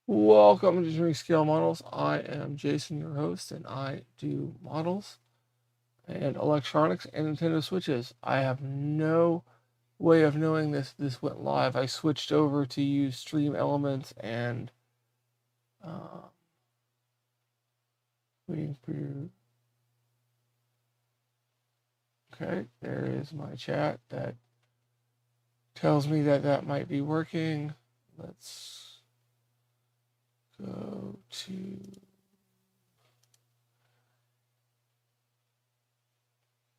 Welcome to Doing Scale Models. I am Jason, your host, and I do models and electronics and Nintendo Switches. I have no way of knowing this went live. I switched over to use Stream Elements and uh, waiting for you. Okay, there is my chat that tells me that that might be working. Let's go to.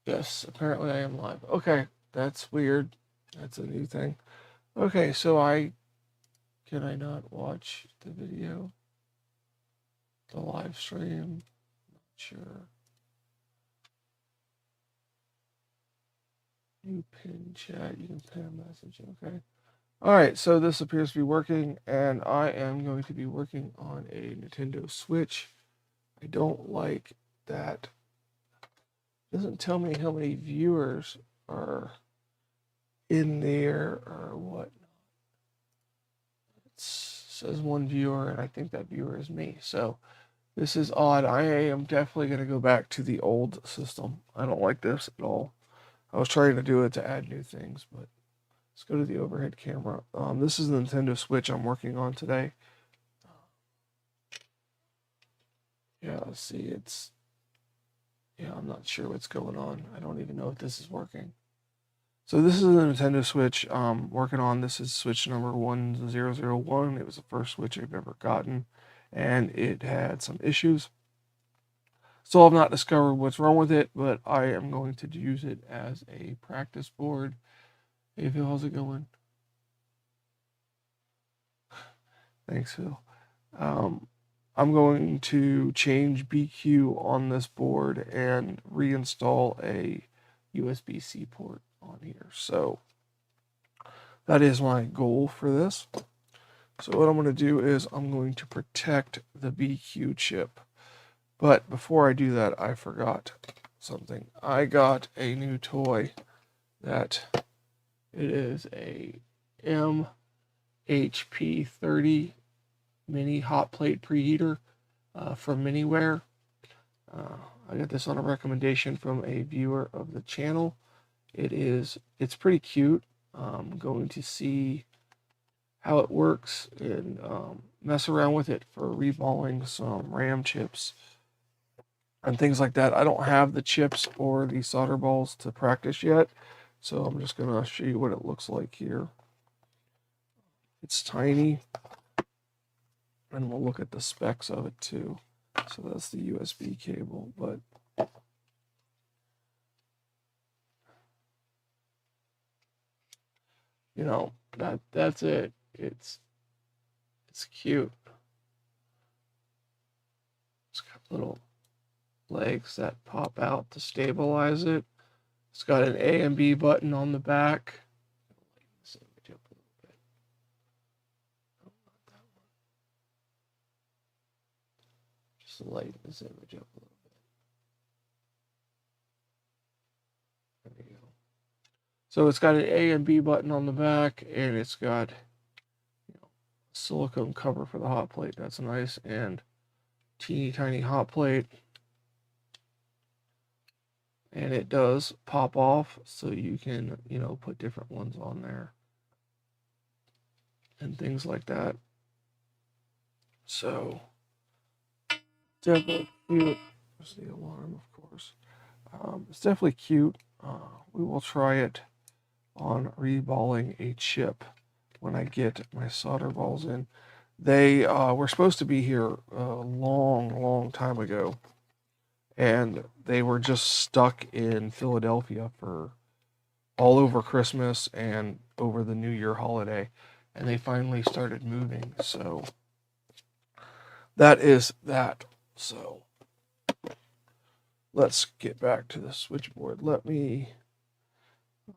Yes, apparently I am live. Okay, that's weird. That's a new thing. Okay, so can I not watch the video? The live stream? Not sure. You pin chat, you can pin a message, okay. Alright, so this appears to be working, and I am going to be working on a Nintendo Switch. I don't like that. It doesn't tell me how many viewers are in there or what. It says one viewer, and I think that viewer is me. So this is odd. I am definitely going to go back to the old system. I don't like this at all. I was trying to do it to add new things, but let's go to the overhead camera. This is the Nintendo Switch I'm working on today. Yeah, let's see, I'm not sure what's going on. I don't even know if this is working. So this is the Nintendo Switch I'm working on. This is Switch number 1001. It was the first Switch I've ever gotten, and it had some issues. Still have not discovered what's wrong with it, but I am going to use it as a practice board. Hey Phil, how's it going? Thanks, Phil. I'm going to change BQ on this board and reinstall a USB-C port on here. So that is my goal for this. So what I'm going to do is I'm going to protect the BQ chip. But before I do that, I forgot something. I got a new toy that it is a MHP30 mini hot plate preheater from Miniware. I got this on a recommendation from a viewer of the channel. It's pretty cute. I'm going to see how it works and mess around with it for reballing some RAM chips and things like that. I don't have the chips or the solder balls to practice yet, so I'm just going to show you what it looks like here. It's tiny, and we'll look at the specs of it too. So that's the USB cable, but you know, that's it. It's cute. It's got little legs that pop out to stabilize it. It's got an A and B button on the back. Just lighten this image up a little bit. There we go. So it's got an A and B button on the back, and it's got silicone cover for the hot plate. That's nice, and teeny tiny hot plate. And it does pop off, so you can, put different ones on there and things like that. So definitely cute. There's the alarm, of course. It's definitely cute. We will try it on reballing a chip when I get my solder balls in. They were supposed to be here a long time ago, and they were just stuck in Philadelphia for all over Christmas and over the New Year holiday, and they finally started moving. So that is that. So let's get back to the switchboard. It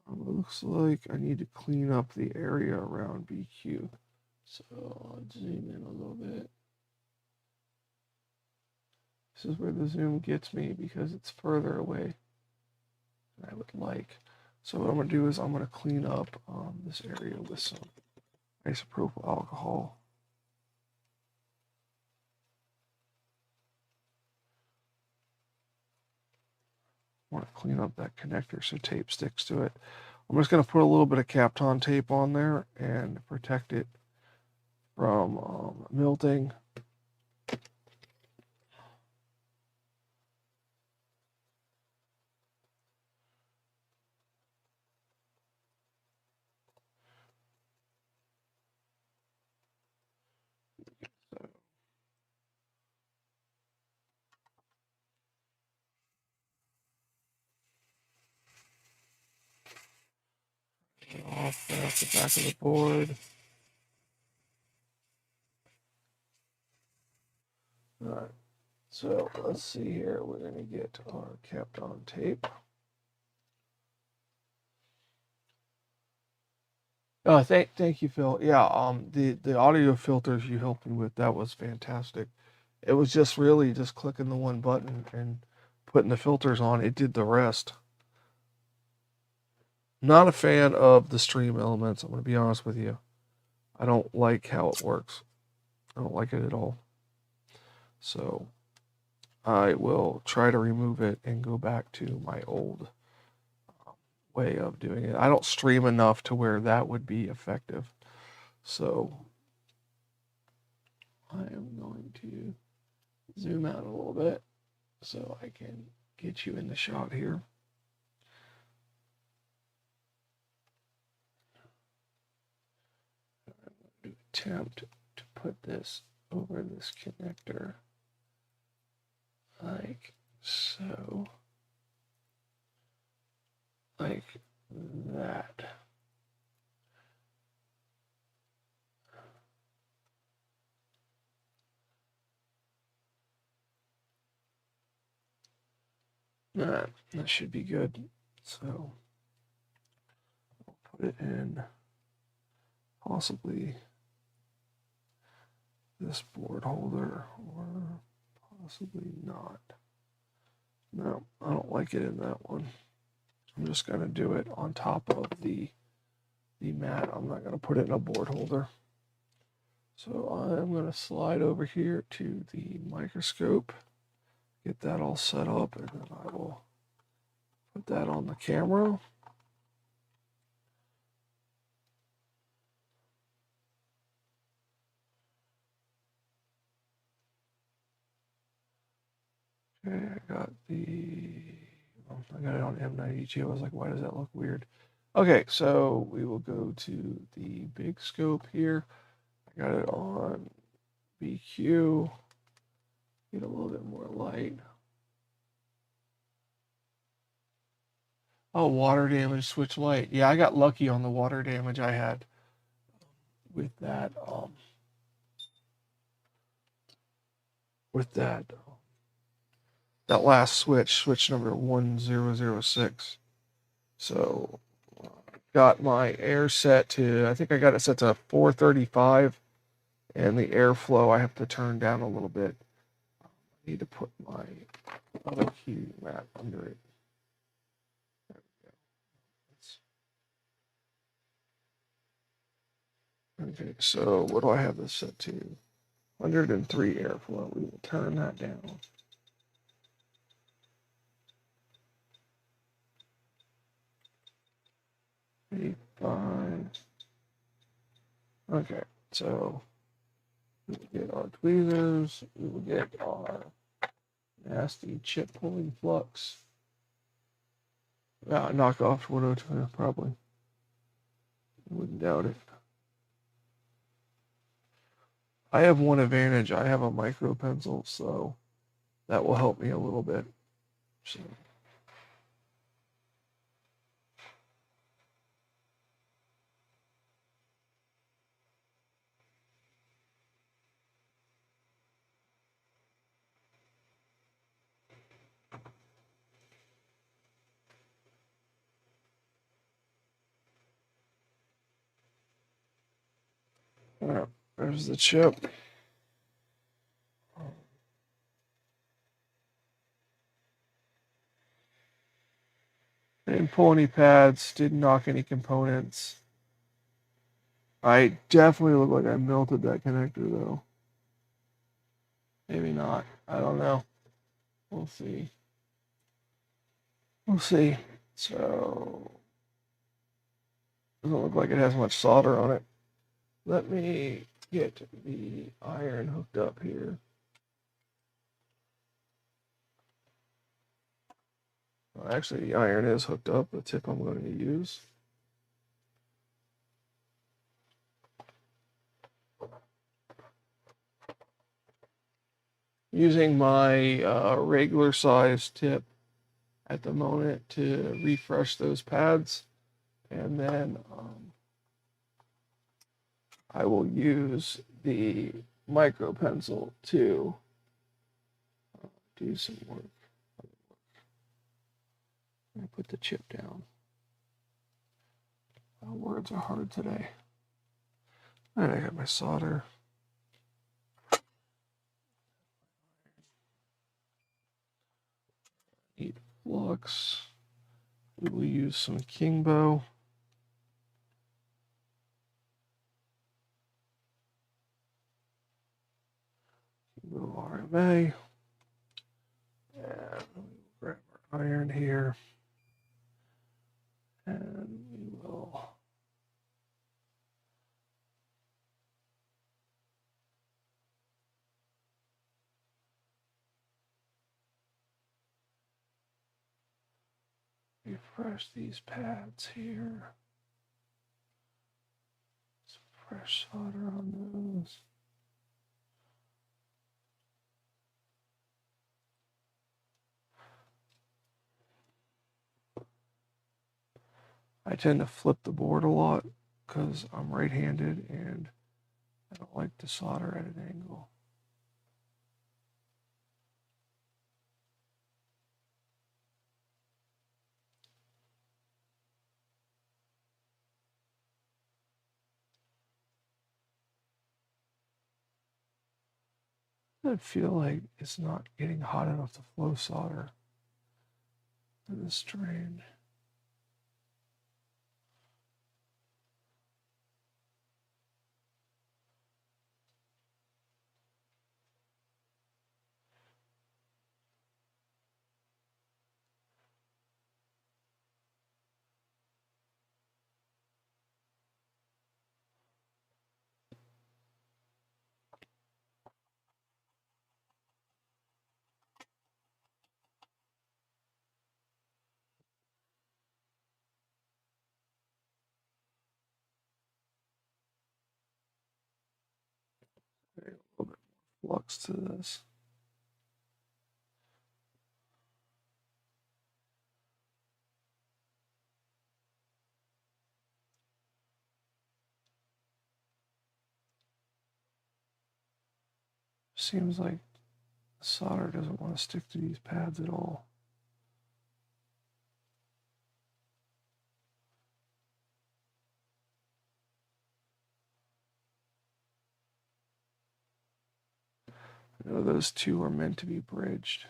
looks like I need to clean up the area around BQ. So I'll zoom in a little bit. This is where the zoom gets me because it's further away than I would like. So what I'm going to do is I'm going to clean up this area with some isopropyl alcohol. want to clean up that connector so tape sticks to it. I'm just going to put a little bit of Kapton tape on there and protect it from melting. Off the back of the board. All right, so let's see here. We're going to get our Kapton tape. Oh, thank you, Phil. Yeah, the audio filters you helped me with, that was fantastic. It was just really just clicking the one button and putting the filters on. It did the rest. Not a fan of the stream elements, I'm going to be honest with you. I don't like how it works. I don't like it at all. So I will try to remove it and go back to my old way of doing it. I don't stream enough to where that would be effective. So I am going to zoom out a little bit so I can get you in the shot here. I'm going to attempt to put this over this connector like so, like that. That should be good. So I'll put it in possibly this board holder or possibly not. No, I don't like it in that one. I'm just going to do it on top of the mat. I'm not going to put it in a board holder. So I'm going to slide over here to the microscope, get that all set up, and then I will put that on the camera. Okay, I got it on M92. I was like, why does that look weird? Okay, so we will go to the big scope here. I got it on BQ. Get a little bit more light. Oh, water damage, switch light. Yeah, I got lucky on the water damage I had with that. That last switch number 1006. So got my air set to, I think I got it set to 435, and the airflow I have to turn down a little bit. I need to put my other heating mat under it. There we go. Okay, so what do I have this set to? 103 airflow. We will turn that down. 85. Okay, so we will get our tweezers. We will get our nasty chip pulling flux. Knock off 102, probably. Wouldn't doubt it. I have one advantage. I have a micro pencil, so that will help me a little bit. So. All right, there's the chip. Didn't pull any pads, didn't knock any components. I definitely look like I melted that connector though. Maybe not. I don't know. We'll see. We'll see. So, doesn't look like it has much solder on it. Let me get the iron hooked up here. Well, actually, the iron is hooked up, the tip I'm going to use. Using my regular size tip at the moment to refresh those pads, and then I will use the micro pencil to do some work. I put the chip down. Words are hard today. And I got my solder. Need flux. We will use some Kingbow. Kingbow RMA. And we'll grab our iron here. And we will refresh these pads here. Some fresh solder on those. I tend to flip the board a lot because I'm right-handed and I don't like to solder at an angle. I feel like it's not getting hot enough to flow solder to the strain. Okay, a little bit more flux to this. Seems like the solder doesn't want to stick to these pads at all. I know those two are meant to be bridged.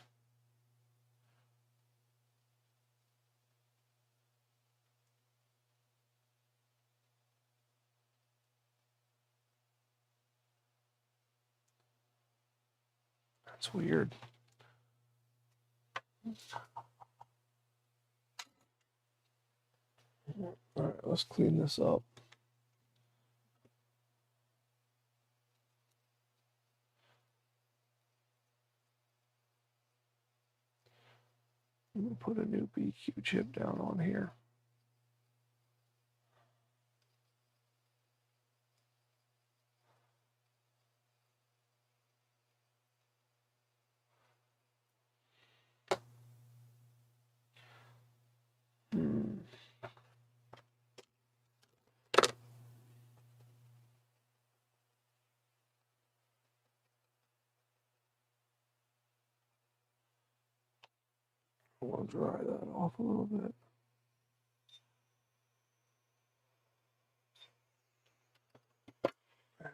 That's weird. All right, let's clean this up. I'm going to put a new BQ chip down on here. I want to dry that off a little bit.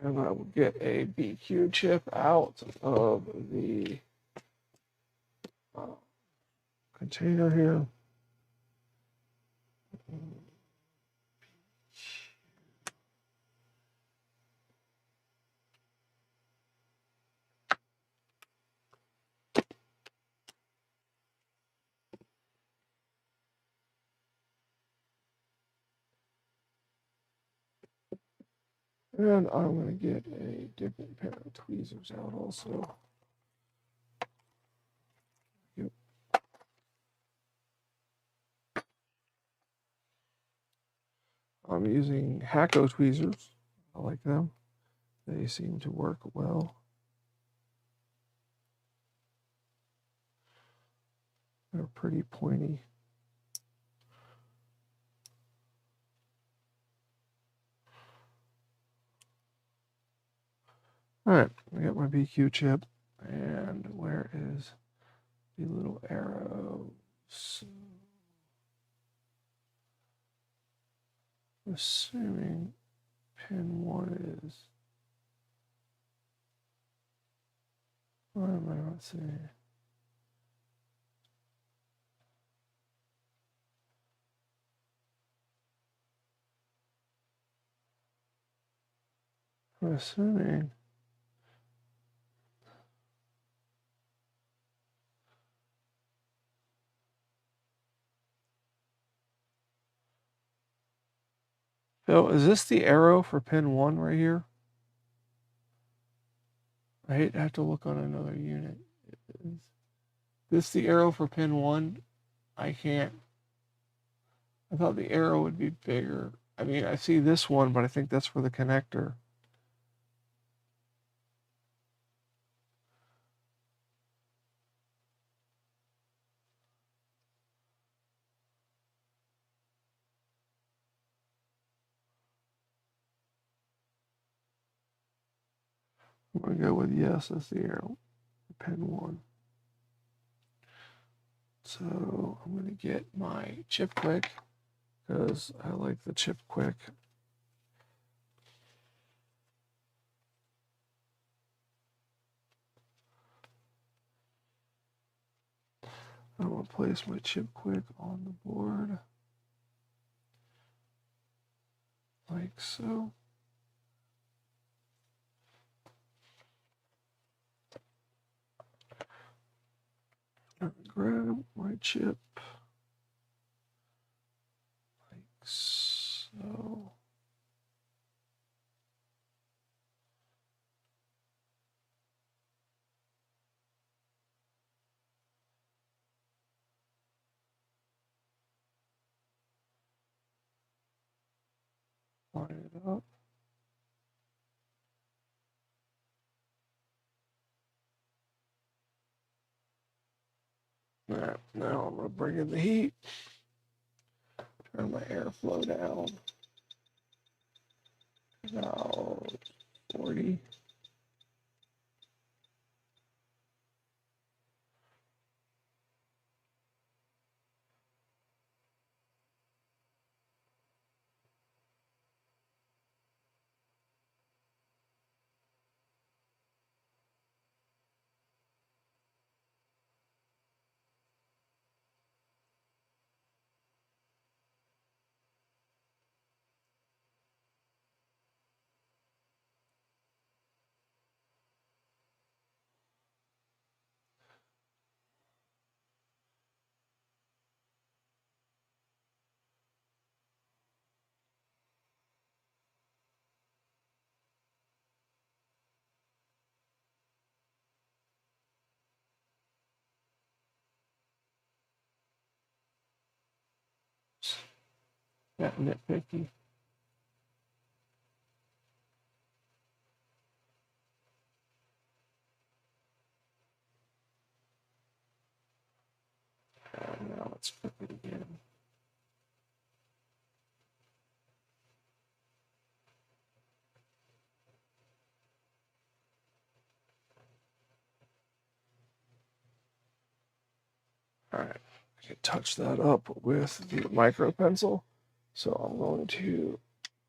And I will get a BQ chip out of the container here. And I'm going to get a different pair of tweezers out also. Yep. I'm using Hacko tweezers. I like them. They seem to work well. They're pretty pointy. All right, I got my BQ chip. And where is the little arrows? Assuming pin 1 is. Why am I not seeing? I'm assuming. Phil, is this the arrow for pin 1 right here? I hate to have to look on another unit. Is this the arrow for pin 1? I can't. I thought the arrow would be bigger. I mean, I see this one, but I think that's for the connector. I'm going to go with yes, that's the arrow for pin 1. So I'm going to get my chip quick because I like the chip quick. I'm going to place my chip quick on the board like so. Grab my chip like so. Line it up. All right, now I'm going to bring in the heat. Turn my airflow down. About 40. Got nitpicky. And now let's cook it again. All right, I can touch that up with the micro pencil. So I'm going to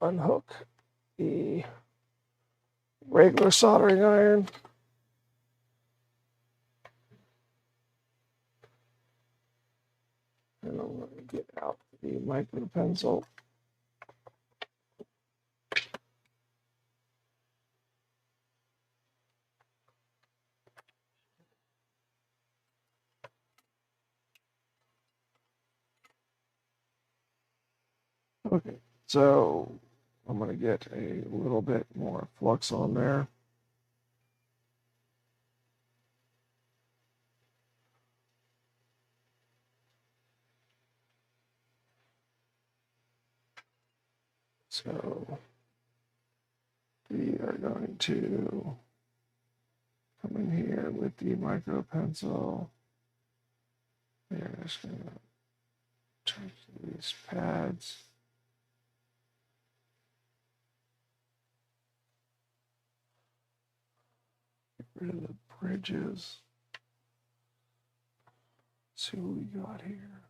unhook the regular soldering iron. And I'm going to get out the micro pencil. Okay, so I'm going to get a little bit more flux on there. So we are going to come in here with the micro pencil. We're just going to change these pads. Get rid of the bridges. Let's see what we got here.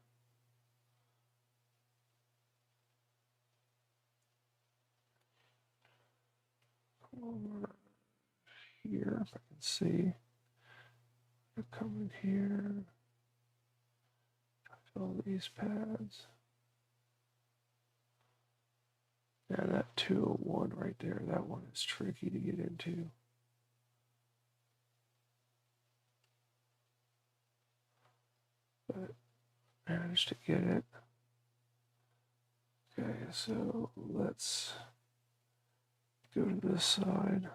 Come over here, if I can see. Come in here. Fill these pads. Yeah, that 201 right there, that one is tricky to get into. But managed to get it. Okay, so let's go to this side.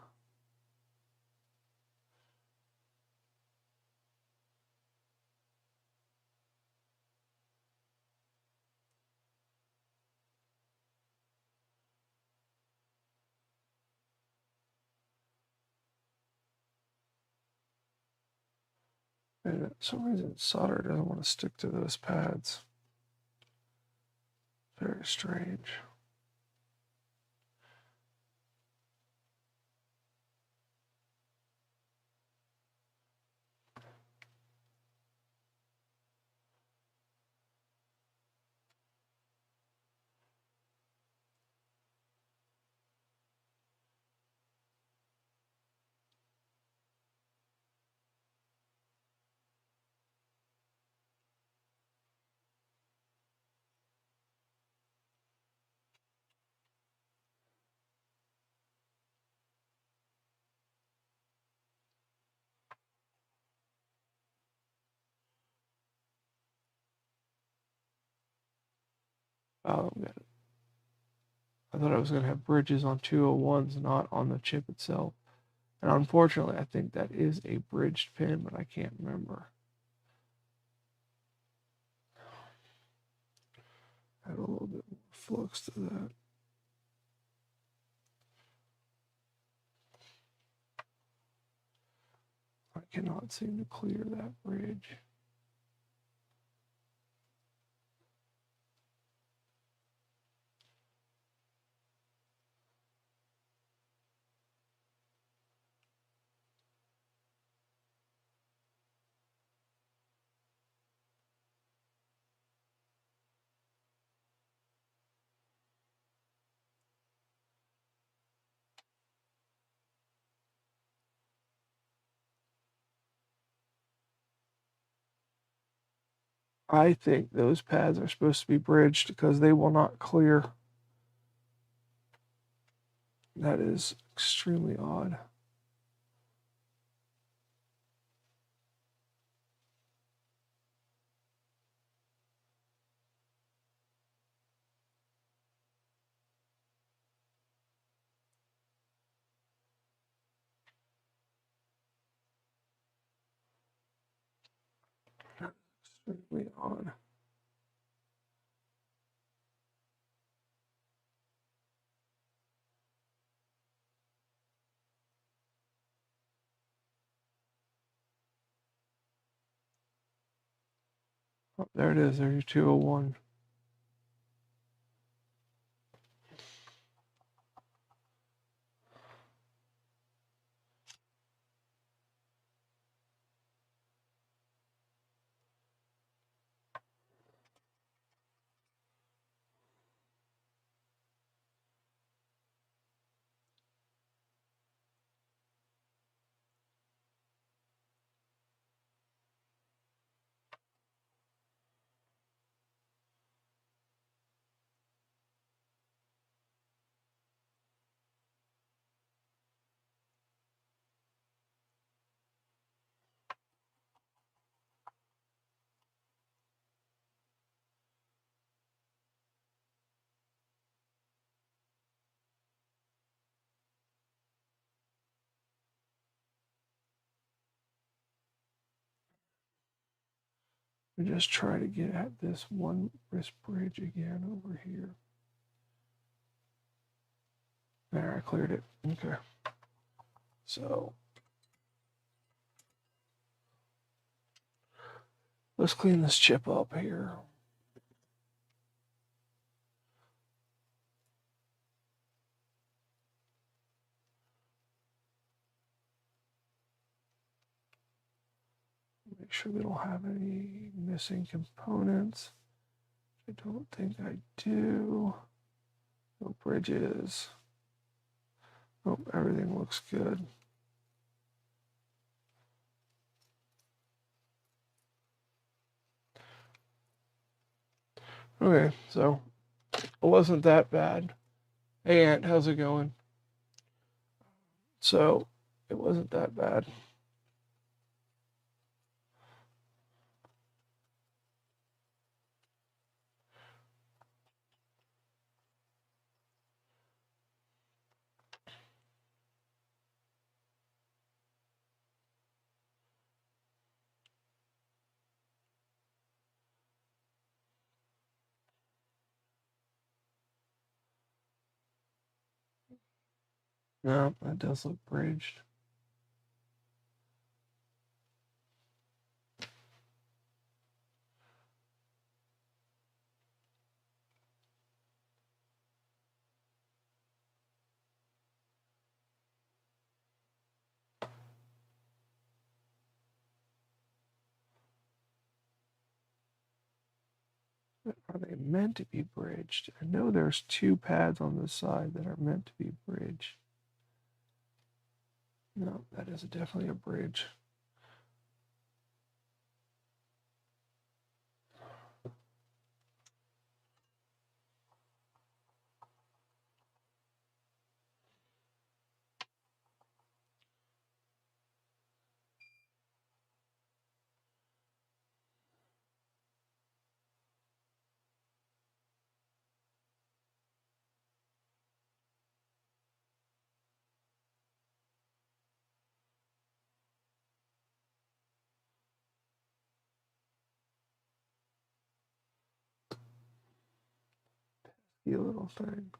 And for some reason, solder doesn't want to stick to those pads. Very strange. Oh, I thought I was going to have bridges on 201s, not on the chip itself. And unfortunately, I think that is a bridged pin, but I can't remember. Add a little bit more flux to that. I cannot seem to clear that bridge. I think those pads are supposed to be bridged because they will not clear. That is extremely odd. Extremely odd. Oh, there it is. There's your 201. me just try to get at this one wrist bridge again over here. There, I cleared it. Okay. So let's clean this chip up here. Make sure we don't have any missing components. I don't think I do. No bridges. Oh, everything looks good. Okay, so it wasn't that bad. Hey, Aunt, how's it going? So it wasn't that bad. No, that does look bridged. Are they meant to be bridged? I know there's two pads on the side that are meant to be bridged. No, that is definitely a bridge. You little thing.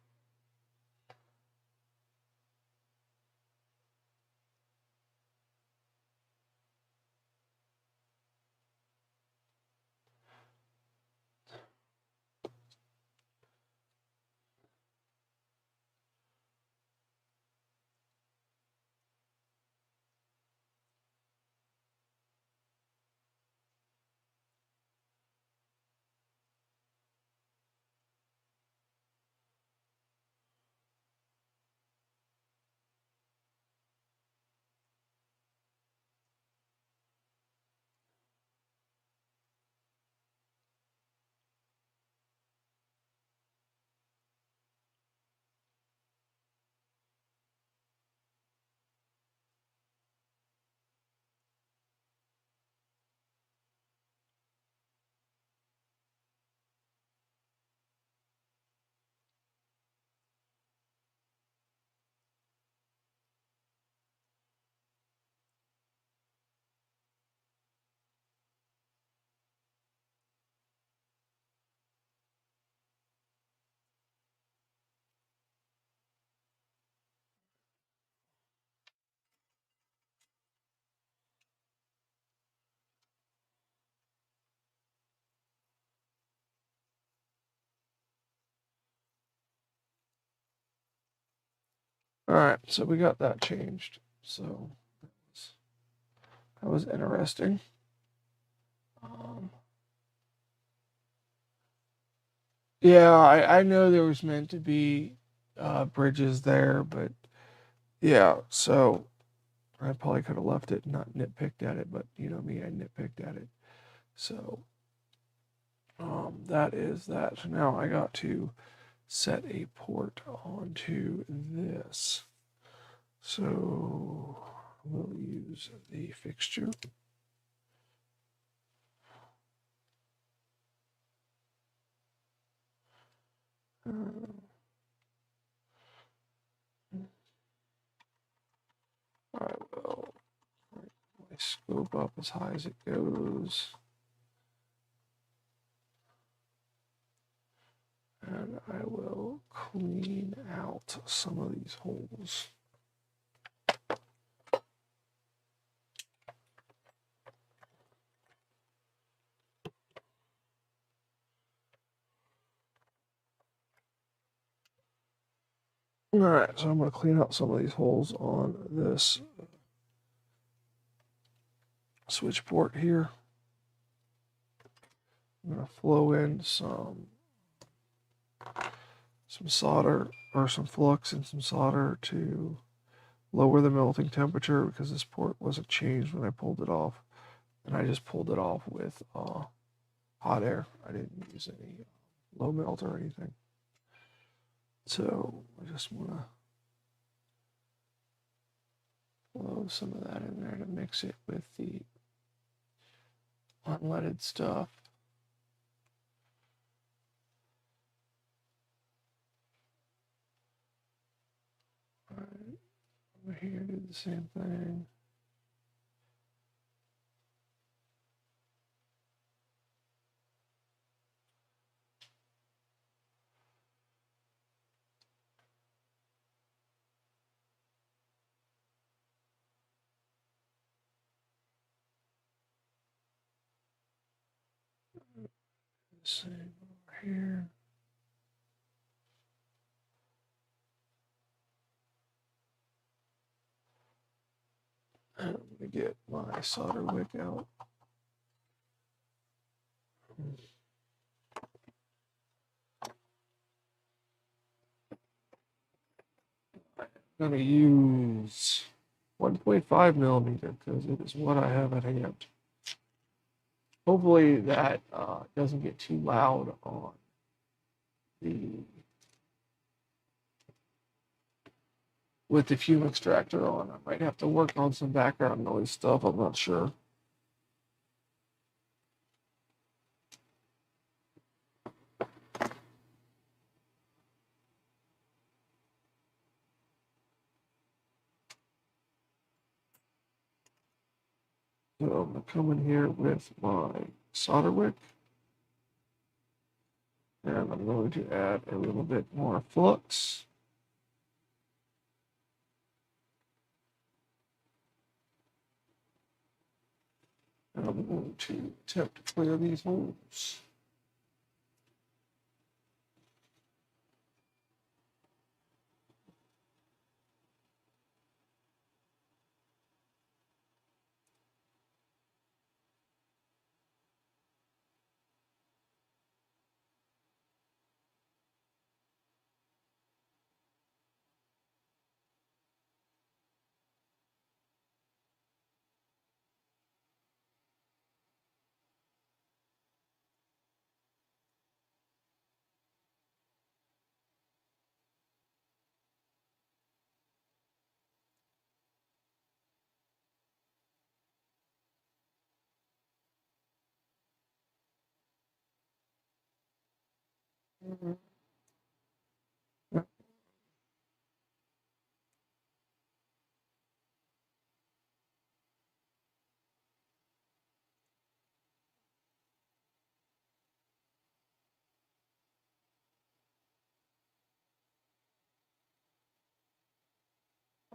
All right, so we got that changed. So that was interesting. Yeah, I know there was meant to be bridges there, but yeah, so I probably could have left it and not nitpicked at it, but you know me, I nitpicked at it. So that is that. So now I got to set a port onto this. So we'll use the fixture. I will bring my scope up as high as it goes. I will clean out some of these holes. All right, so I'm going to clean out some of these holes on this switch port here. I'm going to flow in some solder or some flux and some solder to lower the melting temperature because this port wasn't changed when I pulled it off. And I just pulled it off with hot air. I didn't use any low melt or anything. So I just want to blow some of that in there to mix it with the unleaded stuff. All right, over here, do the same thing. Same over here. I'm going to get my solder wick out. I'm going to use 1.5 millimeter because it is what I have at hand. Hopefully that doesn't get too loud on with the fume extractor on. I might have to work on some background noise stuff. I'm not sure. So I'm going to come in here with my solder wick. And I'm going to add a little bit more flux. And I'm going to attempt to clear these holes.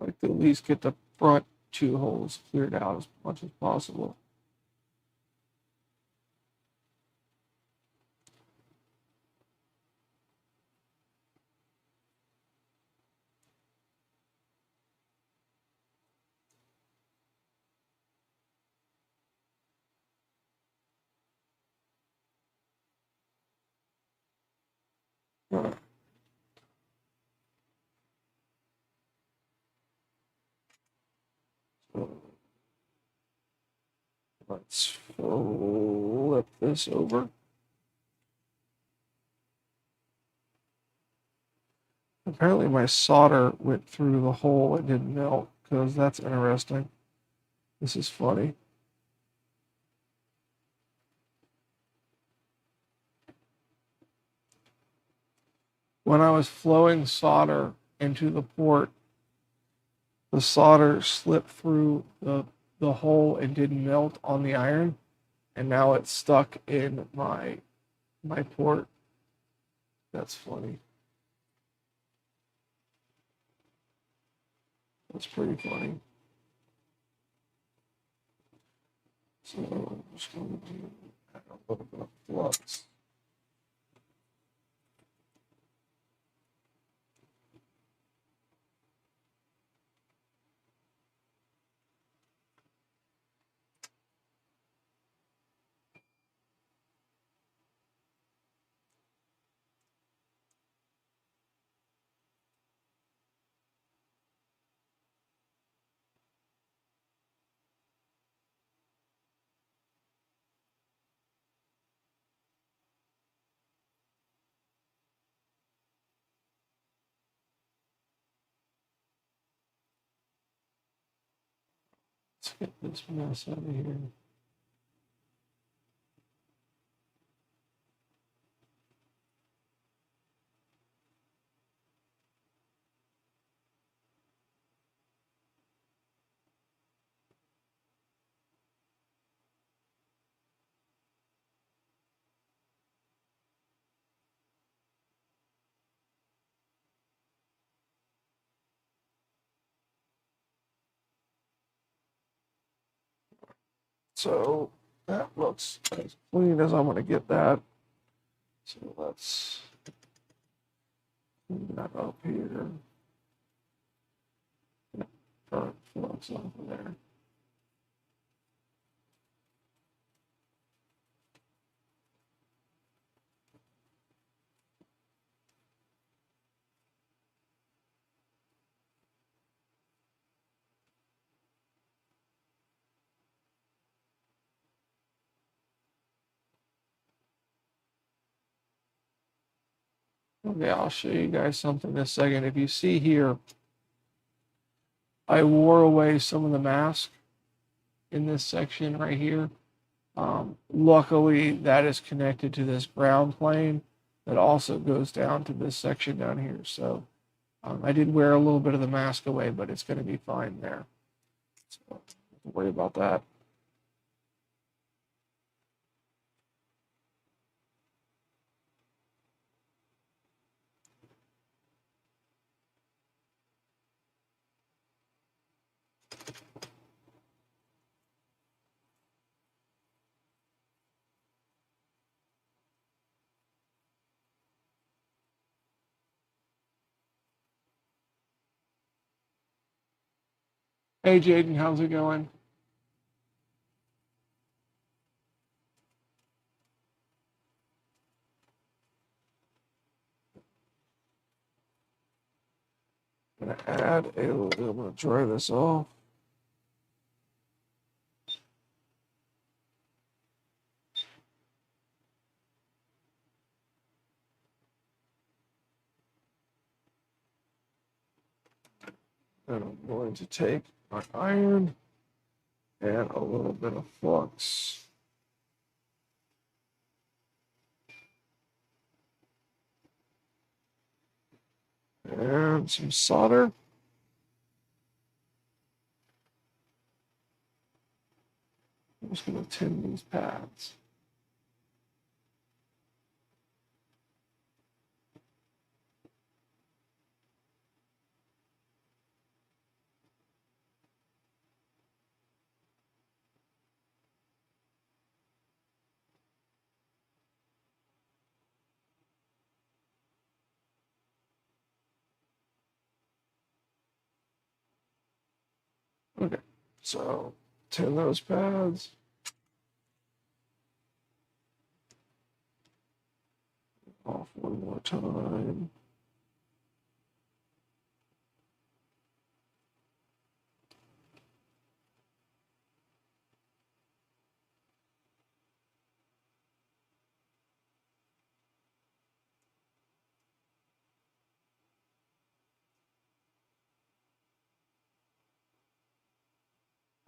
I like to at least get the front two holes cleared out as much as possible. So let's flip this over. Apparently my solder went through the hole and didn't melt, because that's interesting. This is funny. When I was flowing solder into the port, the solder slipped through the hole and didn't melt on the iron, and now it's stuck in my port. That's funny. That's pretty funny. So I'm just going to add a little bit of flux. Let's get this mess out of here. So that looks as clean as I'm going to get that. So let's clean that up here. Dark flux off of there. Okay, I'll show you guys something in a second. If you see here, I wore away some of the mask in this section right here. Luckily, that is connected to this ground plane that also goes down to this section down here. So I did wear a little bit of the mask away, but it's going to be fine there. So don't worry about that. Hey, Jaden, how's it going? I'm going to add a little bit. I'm going to dry this off. And I'm going to take my iron and a little bit of flux. And some solder. I'm just going to tin these pads. Okay, so tin those pads. Off one more time.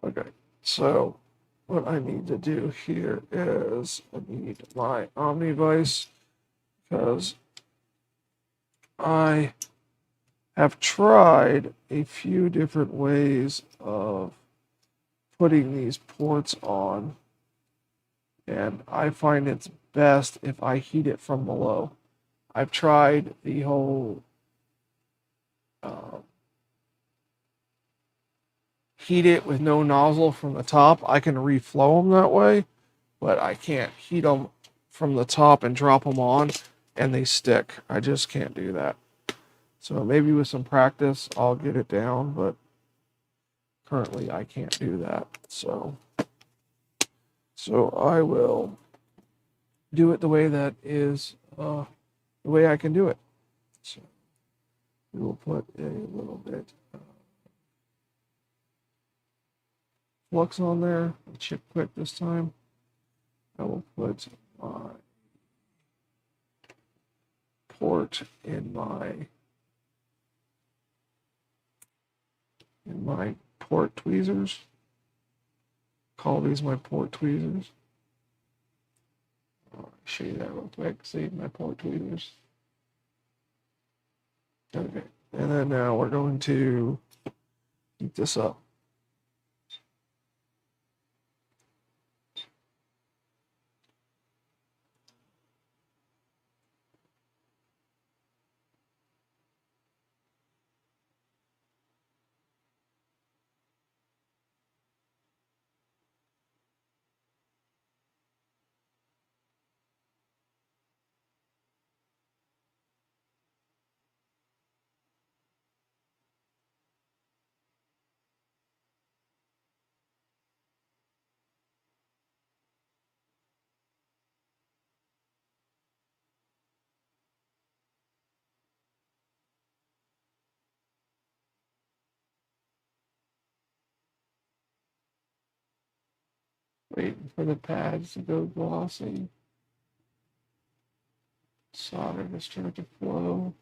Okay, so what I need to do here is I need my Omnivice because I have tried a few different ways of putting these ports on, and I find it's best if I heat it from below. I've tried the whole heat it with no nozzle from the top, I can reflow them that way, but I can't heat them from the top and drop them on and they stick. I just can't do that. So maybe with some practice, I'll get it down, but currently I can't do that. So I will do it the way that is, the way I can do it. So we will put a little bit flux on there, chip quick this time. I will put my port in my port tweezers. Call these my port tweezers. I'll show you that real quick. See my port tweezers. Okay, and then now we're going to heat this up. Waiting for the pads to go glossy. Solder to start to flow.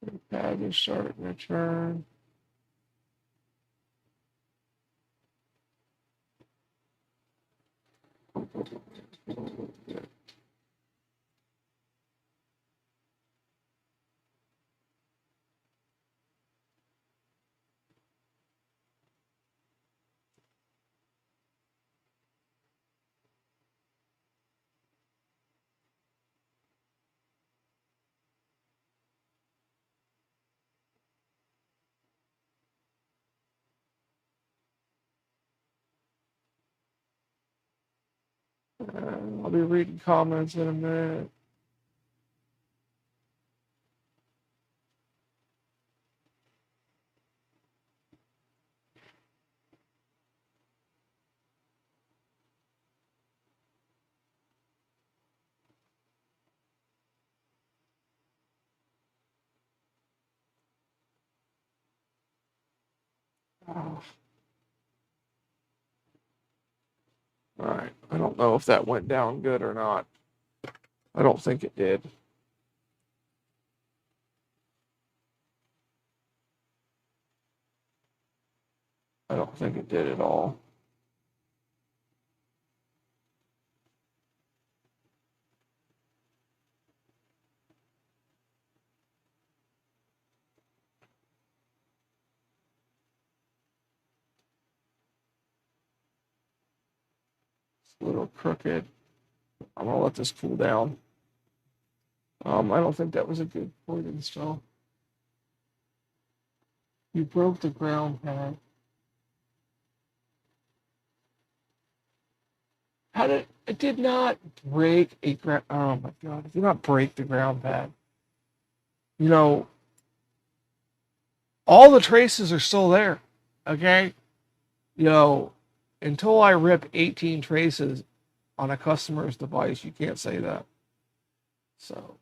The pad is starting to turn. I'll be reading comments in a minute. Oh. All right. I don't know if that went down good or not. I don't think it did. I don't think it did at all. It's a little crooked. I'm gonna let this cool down. I don't think that was a good port install. You broke the ground pad. How did it did not break a ground? Oh my god! It did not break the ground pad. You know, all the traces are still there. Okay, you know, until I rip 18 traces on a customer's device, you can't say that. So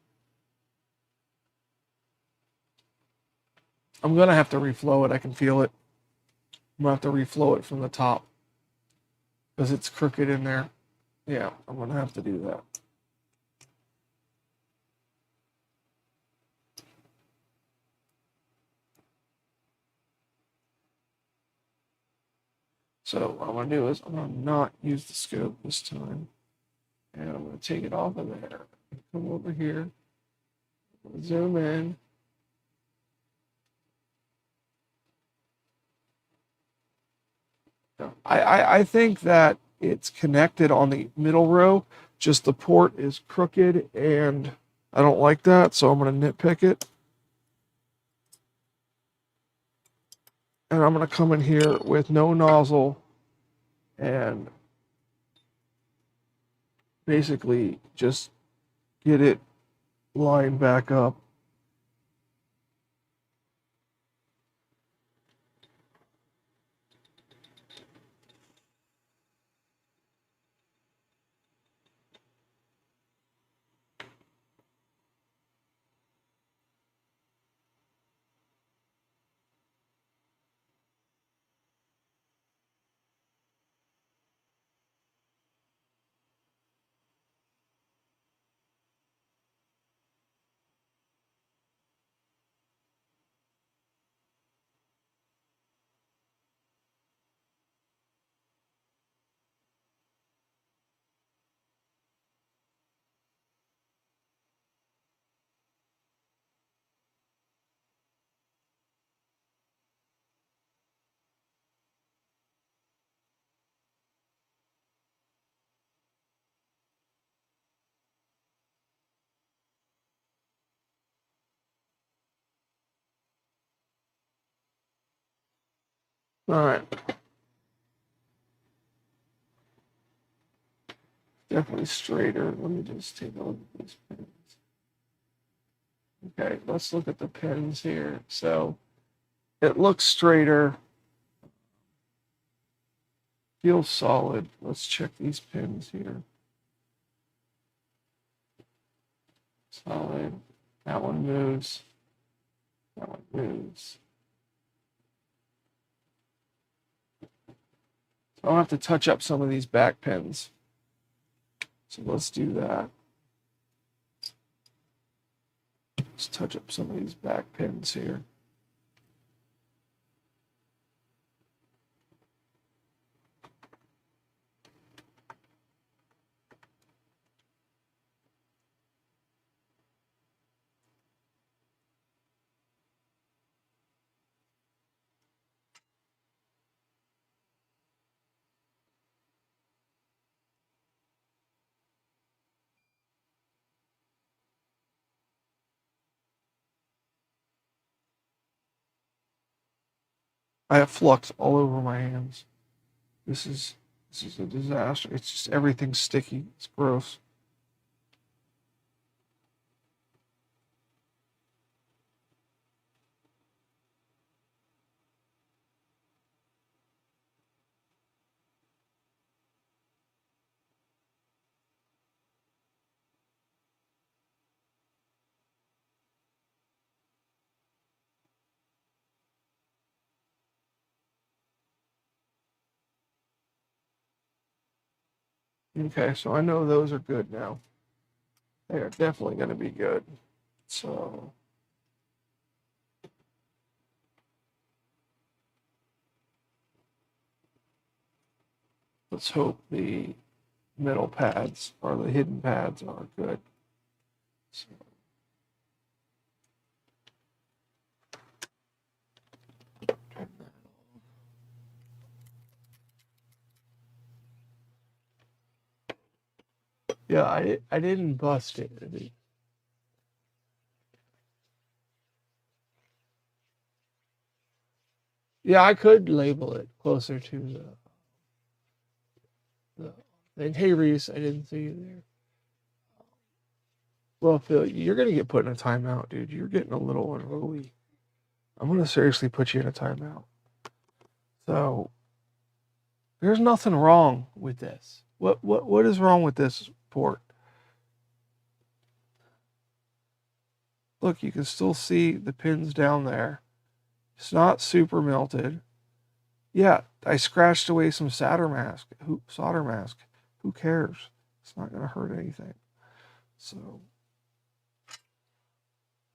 I'm gonna have to reflow it. I can feel it. I'm gonna have to reflow it from the top because it's crooked in there. Yeah, I'm gonna have to do that. So what I'm going to do is I'm going to not use the scope this time. And I'm going to take it off of there. Come over here. Zoom in. I think that it's connected on the middle row. Just the port is crooked and I don't like that. So I'm going to nitpick it. And I'm going to come in here with no nozzle and basically just get it lined back up. All right. Definitely straighter. Let me just take a look at these pins. Okay, let's look at the pins here. So it looks straighter. Feels solid. Let's check these pins here. Solid. That one moves. That one moves. So I'll have to touch up some of these back pins. So let's do that. Let's touch up some of these back pins here. I have flux all over my hands. This is a disaster. It's just everything's sticky. It's gross. Okay, so I know those are good now. They are definitely going to be good. So let's hope the middle pads or the hidden pads are good. So, yeah, I didn't bust it. Yeah, I could label it closer to the thing. Hey Reese, I didn't see you there. Well, Phil, you're gonna get put in a timeout, dude. You're getting a little unruly. I'm gonna seriously put you in a timeout. So there's nothing wrong with this. What is wrong with this port? Look, you can still see the pins down there. It's not super melted. Yeah, I scratched away some solder mask. Who cares? It's not going to hurt anything. So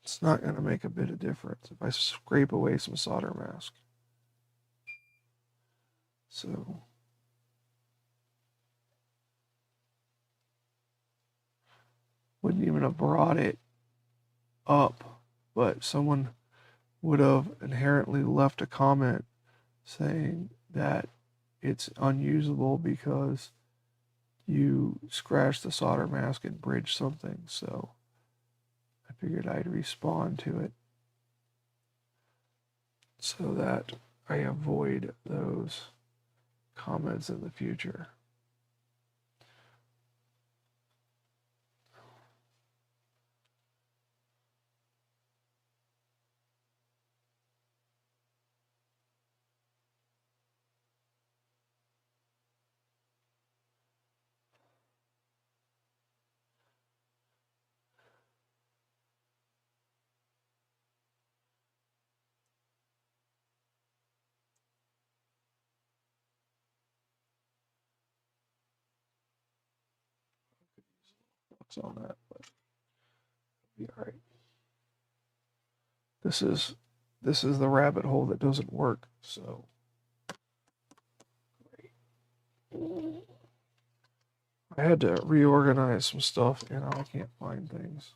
it's not going to make a bit of difference if I scrape away some solder mask. So wouldn't even have brought it up, but someone would have inherently left a comment saying that it's unusable because you scratched the solder mask and bridged something. So I figured I'd respond to it so that I avoid those comments in the future. On that, but it'll be all right. This is the rabbit hole that doesn't work. So I had to reorganize some stuff, and I can't find things.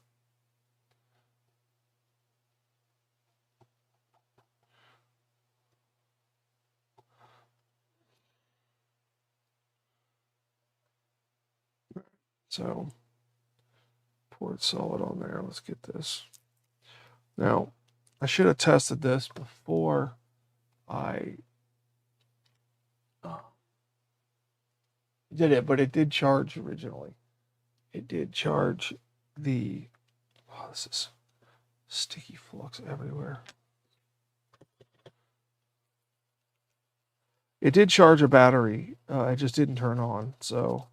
So port solid on there. Let's get this. Now, I should have tested this before I did it, but it did charge originally. It did charge the. Oh, this is sticky flux everywhere. It did charge a battery. It just didn't turn on. So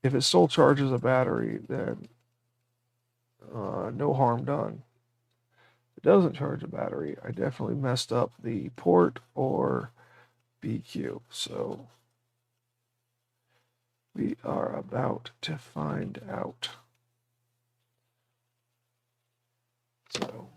if it still charges a battery, then no harm done. If it doesn't charge a battery, I definitely messed up the port or BQ. So we are about to find out. So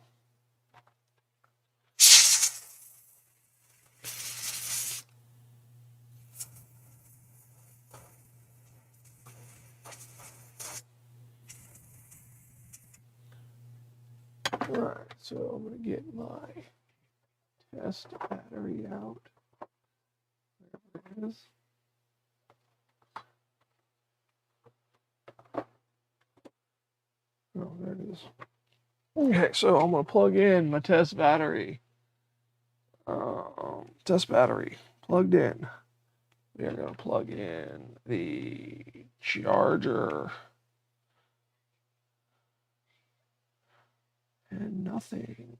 all right, so I'm going to get my test battery out. There it is. Oh, there it is. Okay, so I'm going to plug in my test battery. Test battery plugged in. We are going to plug in the charger. And nothing.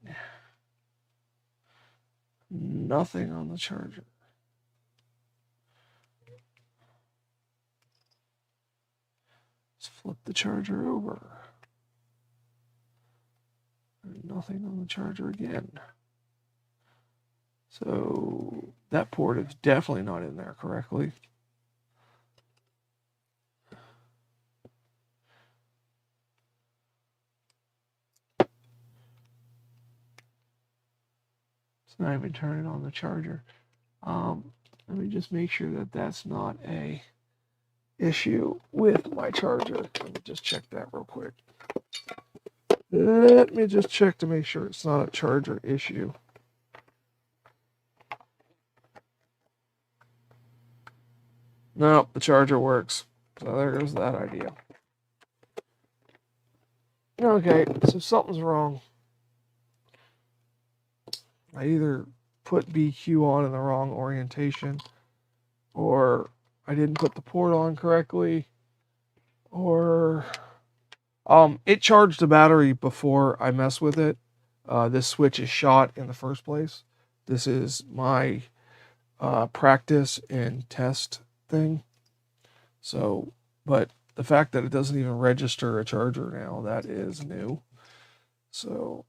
Nothing on the charger. Let's flip the charger over. And nothing on the charger again. So that port is definitely not in there correctly. It's not even turning on the charger. Let me just make sure that that's not a issue with my charger. Let me just check that real quick. Let me just check to make sure it's not a charger issue. Nope, the charger works. So there goes that idea. Okay, so something's wrong. I either put BQ on in the wrong orientation, or I didn't put the port on correctly, or it charged the battery before I mess with it. This switch is shot in the first place. This is my practice and test thing. So, but the fact that it doesn't even register a charger now, that is new. So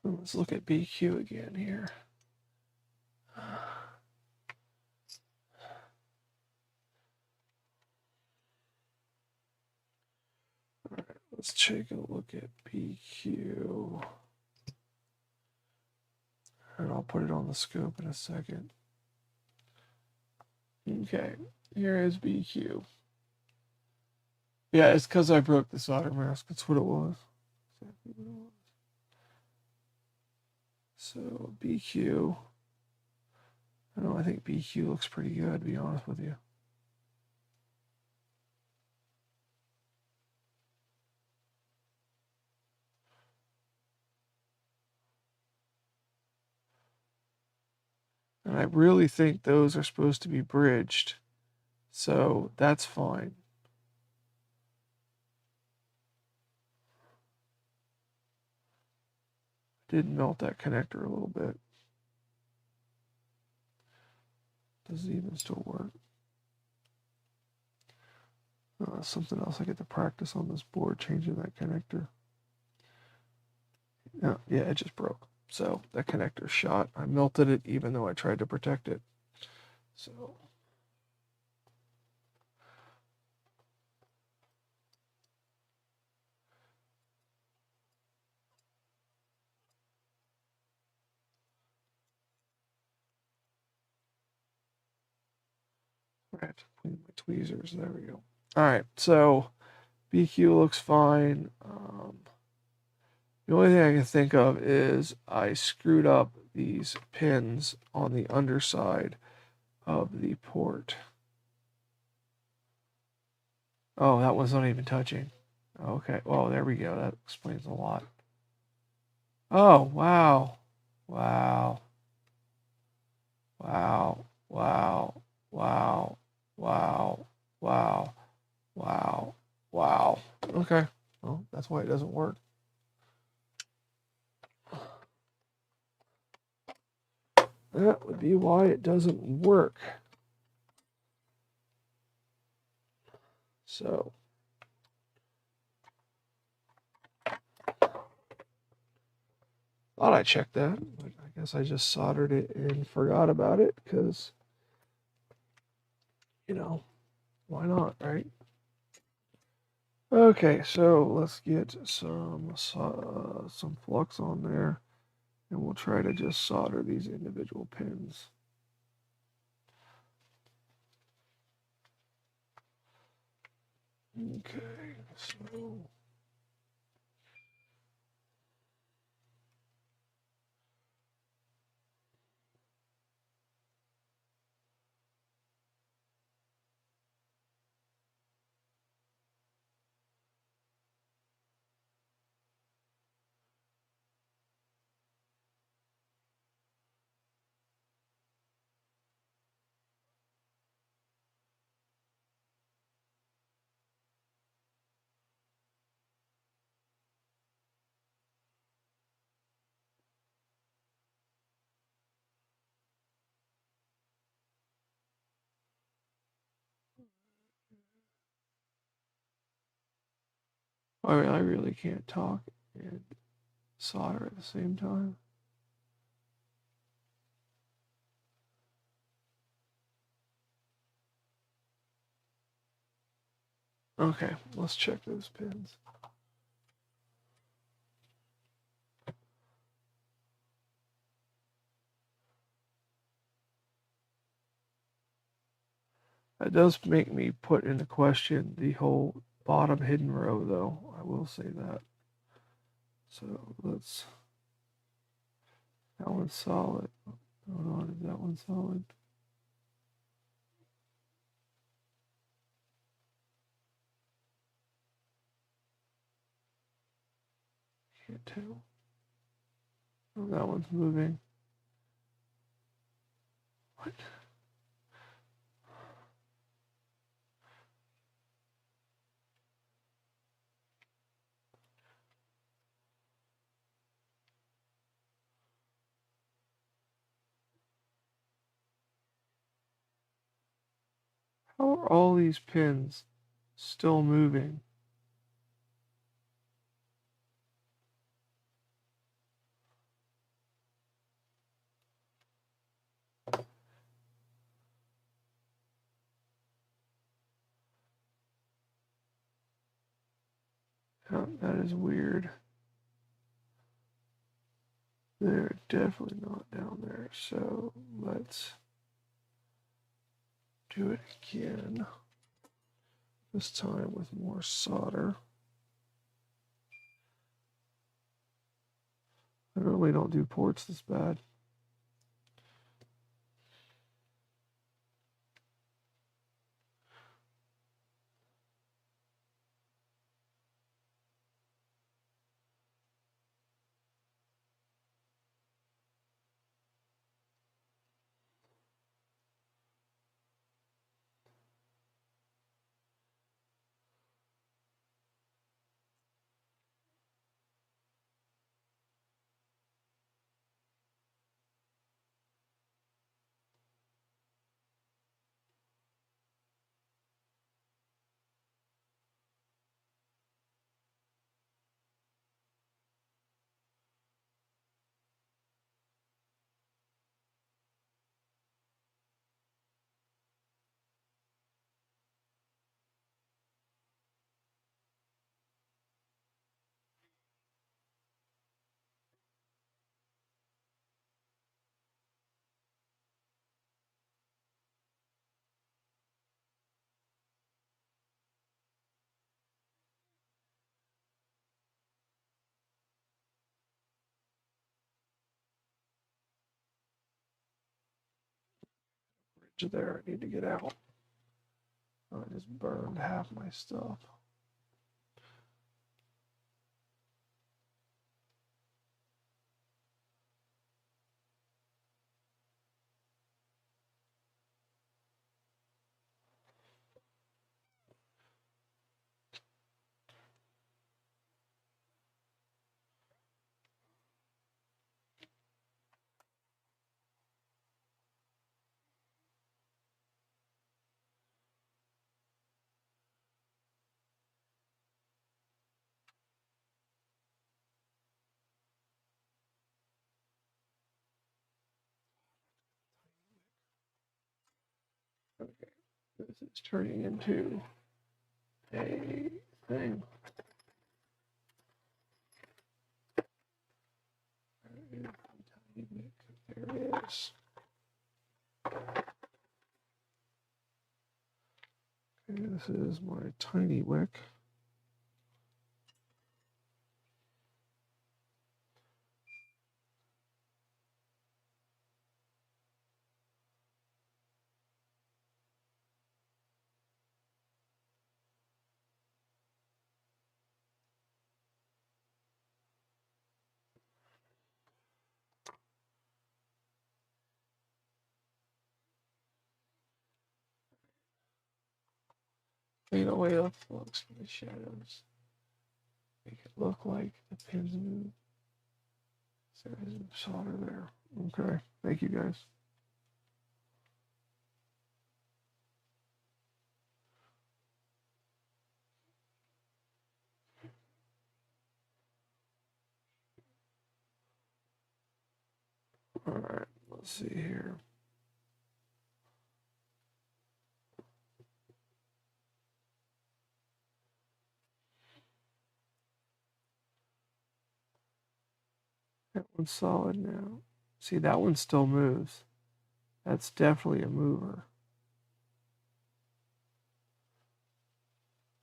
let's look at BQ again here. Let's take a look at BQ. And I'll put it on the scope in a second. Okay, here is BQ. Yeah, it's because I broke the solder mask. That's what it was. Exactly what it was. So BQ. I think BQ looks pretty good, to be honest with you. And I really think those are supposed to be bridged. So that's fine. Did melt that connector a little bit. Does it even still work? Something else I get to practice on this board, changing that connector. Yeah, it just broke. So that connector shot. I melted it even though I tried to protect it. So I have to clean my tweezers. There we go. All right, so BQ looks fine. The only thing I can think of is I screwed up these pins on the underside of the port. Oh, that one's not even touching. Okay, well, there we go. That explains a lot. Oh, wow. Wow. Wow. Wow. Wow. Wow. Wow. Wow. Wow. Okay. Well, that's why it doesn't work. That would be why it doesn't work. So thought I checked that, but I guess I just soldered it and forgot about it because, why not, right? Okay, so let's get some flux on there, and we'll try to just solder these individual pins. Okay, so I really can't talk and solder at the same time. Okay, let's check those pins. That does make me put into question the whole bottom hidden row, though. I will say that. So let's. That one's solid. Hold on, is that one solid? Can't tell. Oh, that one's moving. What? How are all these pins still moving? That is weird. They're definitely not down there. So let's do it again. This time with more solder. I normally don't do ports this bad. Bridge there, I need to get out. I just burned half my stuff. Okay, this is turning into a thing. There it is. Okay, this is my tiny wick. Fade away the flux from the shadows. Make it look like the pins move. There is some solder there. Okay, thank you guys. All right, let's see here. That one's solid now. See, that one still moves. That's definitely a mover.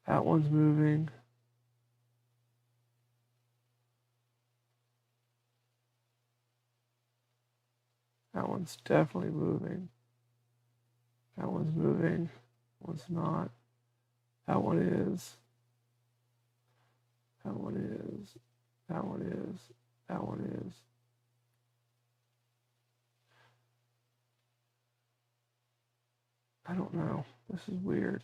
That one's moving. That one's definitely moving. That one's moving. That one's not. That one is. That one is. That one is. That one is. I don't know. This is weird.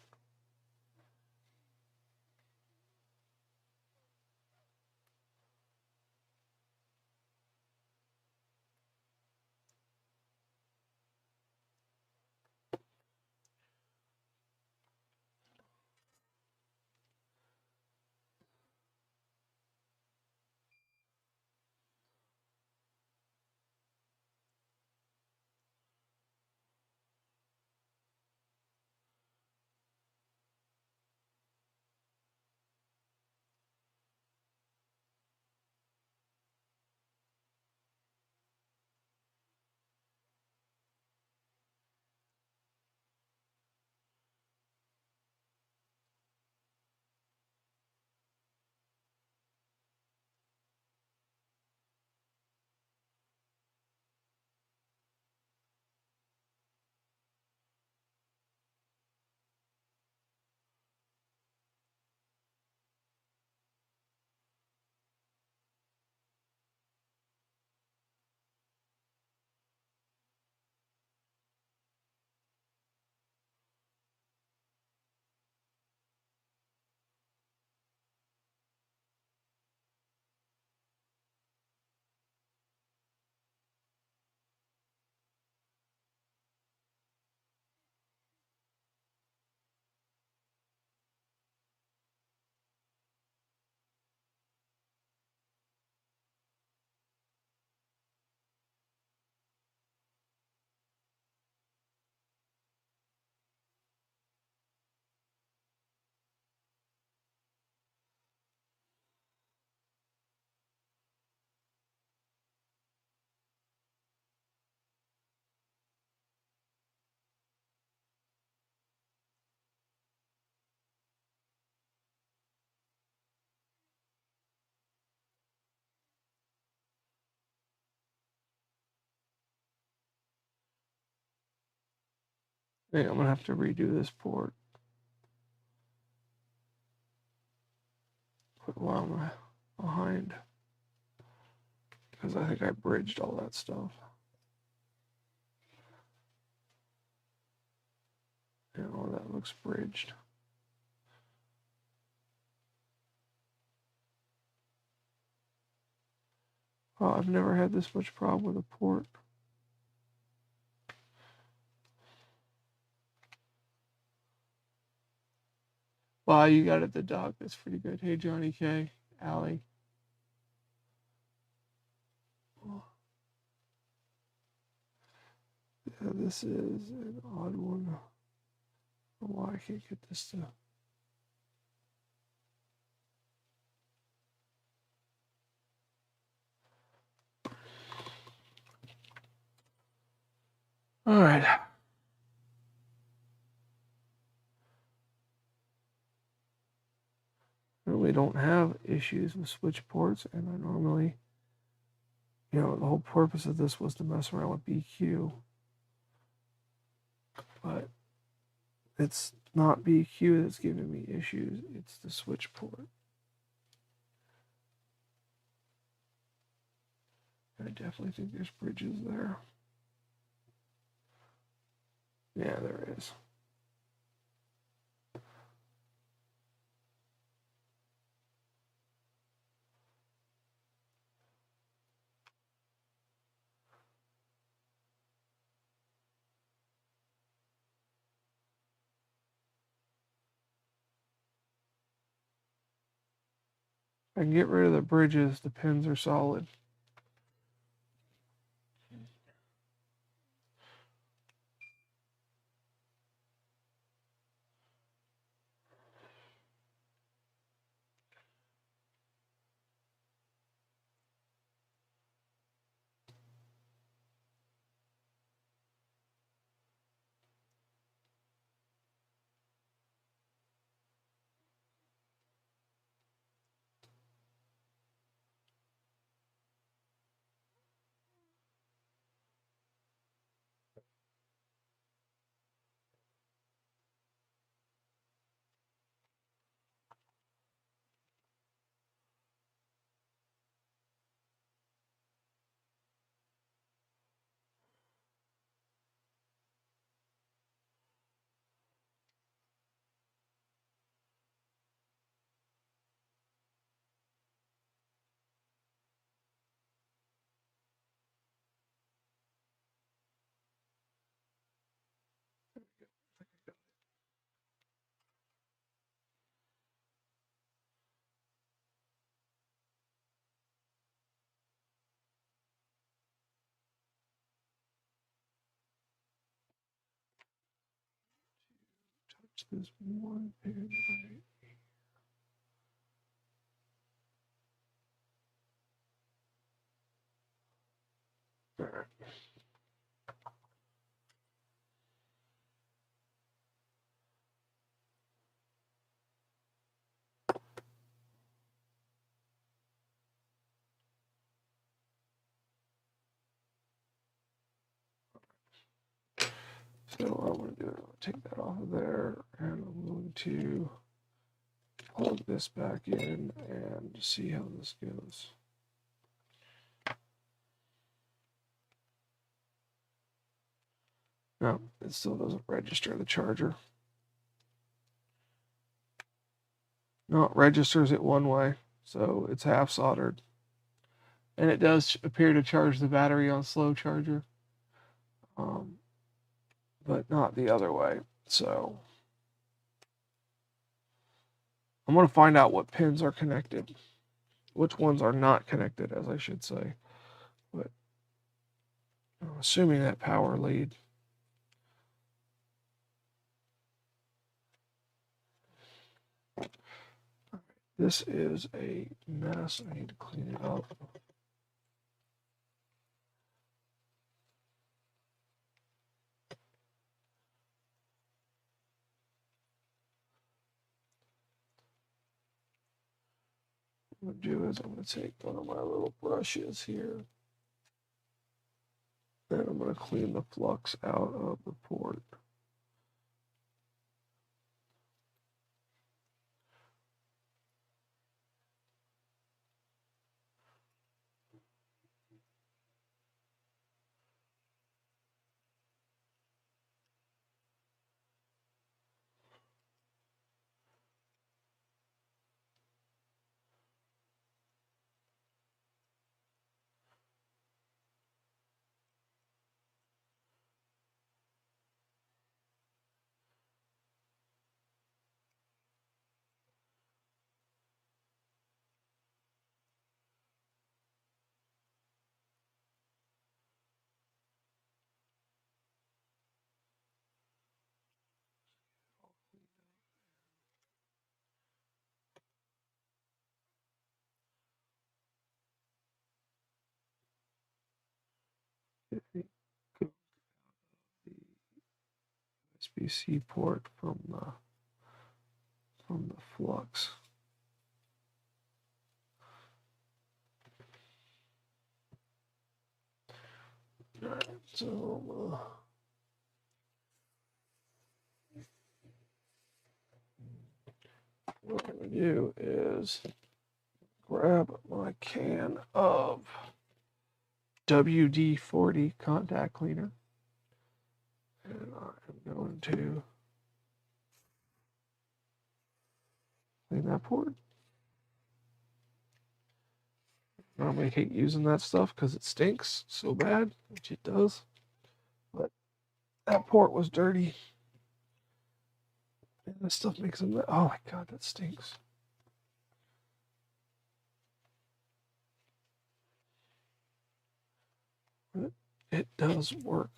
Hey, I'm gonna have to redo this port. While I'm behind, because I think I bridged all that stuff. Yeah, all that looks bridged. Oh, I've never had this much problem with a port. Wow, you got it, the dock. That's pretty good. Hey, Johnny K, Allie. Yeah, this is an odd one. I don't know why I can't get this to. All right. Really don't have issues with switch ports, and I normally, the whole purpose of this was to mess around with BQ, but it's not BQ that's giving me issues, it's the switch port. I definitely think there's bridges there. Yeah, there is. I can get rid of the bridges, the pins are solid. Touch this one pin right. All right. So what I'm going to do is I'm going to take that off of there, and I'm going to plug this back in and see how this goes. No, it still doesn't register the charger. No, it registers it one way, so it's half soldered. And it does appear to charge the battery on slow charger, but not the other way. So I'm going to find out what pins are connected, which ones are not connected, as I should say. But I'm assuming that power lead. This is a mess. I need to clean it up. What I'm going to do is I'm going to take one of my little brushes here, and I'm going to clean the flux out of the port. the USB-C port from the flux. All right, so what I'm going to do is grab my can of WD-40 contact cleaner, and I'm going to clean that port. Normally hate using that stuff because it stinks so bad, which it does, but that port was dirty, and this stuff makes them, oh my god, that stinks. But it does work.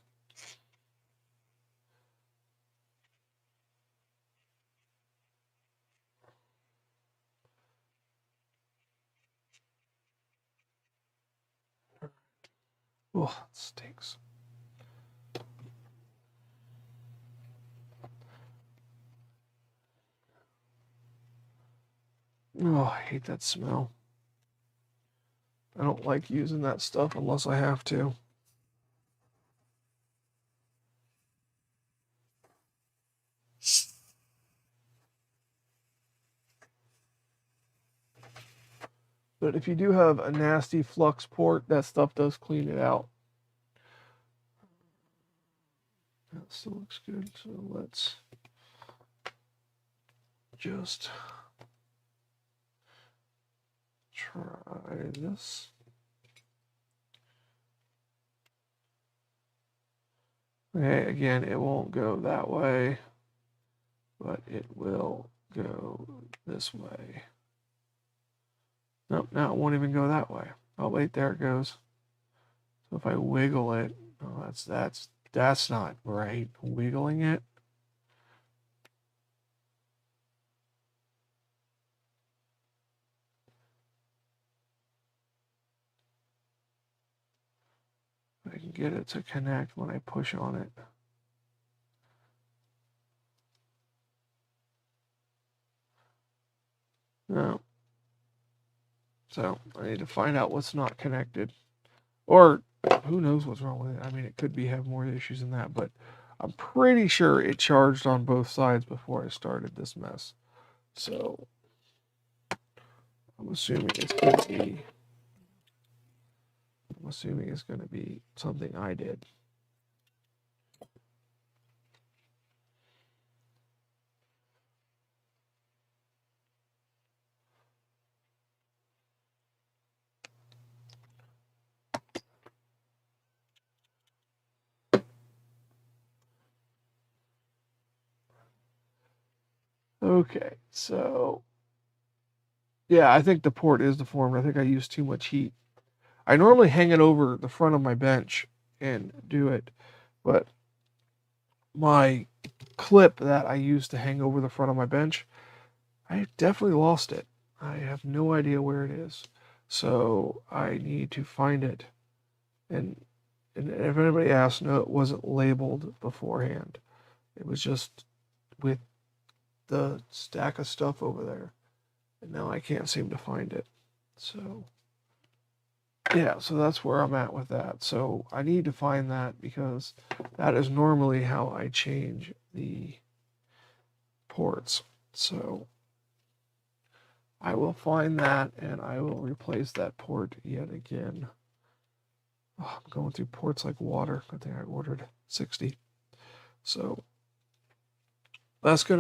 Oh, it stinks. Oh, I hate that smell. I don't like using that stuff unless I have to. But if you do have a nasty flux port, that stuff does clean it out. That still looks good, so let's just try this. Okay, again, it won't go that way, but it will go this way. Nope, now it won't even go that way. Oh wait, there it goes. So if I wiggle it, oh, that's not right. Wiggling it. I can get it to connect when I push on it. No. So I need to find out what's not connected. Or who knows what's wrong with it. I mean, it could be have more issues than that, but I'm pretty sure it charged on both sides before I started this mess. So I'm assuming it's going to be something I did. Okay, so yeah, I think the port is deformed. I think I used too much heat. I normally hang it over the front of my bench and do it, but my clip that I used to hang over the front of my bench, I definitely lost it. I have no idea where it is. So I need to find it. And if anybody asks, no, it wasn't labeled beforehand. It was just with the stack of stuff over there. And now I can't seem to find it. So yeah, so that's where I'm at with that. So I need to find that because that is normally how I change the ports. So I will find that and I will replace that port yet again. Oh, I'm going through ports like water. I think I ordered 60. So that's going to